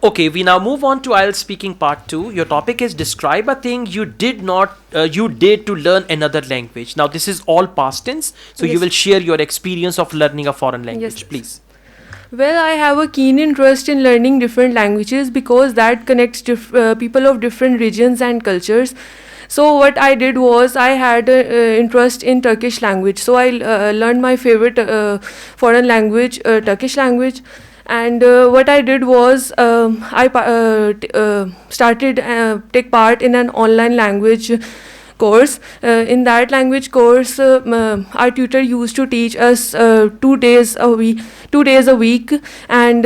Okay, we now move on to IELTS speaking part 2. Your topic is describe a thing you did not, you did to learn another language. Now this is all past tense, so you Yes. will share your experience of learning a foreign language, Yes. please. Well, I have a keen interest in learning different languages because that connects people of different regions and cultures. So what I did was I had interest in Turkish language. So I learned my favorite foreign language, Turkish language. And what I did was started take part in an online language course. In that language course, our tutor used to teach us 2 days a week, 2 days a week, and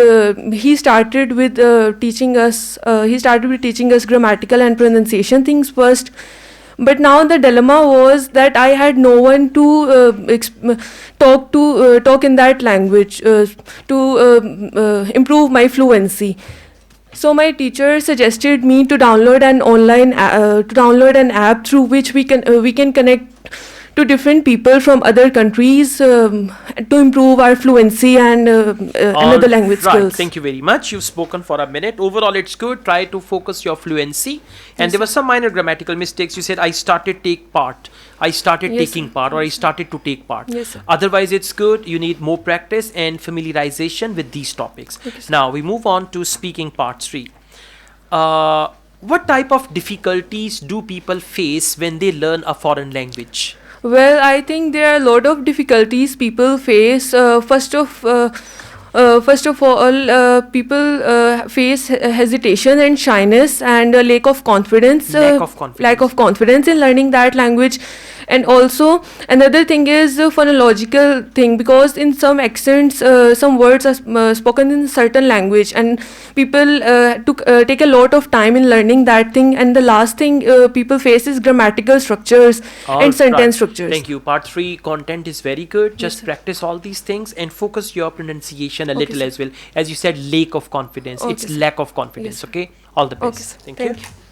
he started with teaching us. He started with teaching us grammatical and pronunciation things first. But now the dilemma was that I had no one to talk in that language to improve my fluency. So my teacher suggested me to download an app through which we can connect to different people from other countries to improve our fluency and another language skills. Thank you very much. You've spoken for a minute. Overall, it's good. Try to focus your fluency. And there were some minor grammatical mistakes. You said, I started take part. I started Yes, taking sir. part, or I started to take part. Yes, sir. Otherwise, it's good. You need more practice and familiarization with these topics. Okay, sir. Now, we move on to speaking part 3. What type of difficulties do people face when they learn a foreign language? Well, I think there are a lot of difficulties people face. First of all, people face hesitation and shyness and a lack of confidence. Lack of confidence in learning that language. And also another thing is phonological thing, because in some accents some words are spoken in certain language, and people take a lot of time in learning that thing. And the last thing people face is grammatical structures and sentence structures. Thank you. Part 3 content is very good. Just sir. practice all these things and focus your pronunciation a Okay, little sir. as well. As you said, lack of confidence. Okay, It's sir. lack of confidence. Yes, sir. Okay. All the best. Okay, sir. Thank Thank you. you.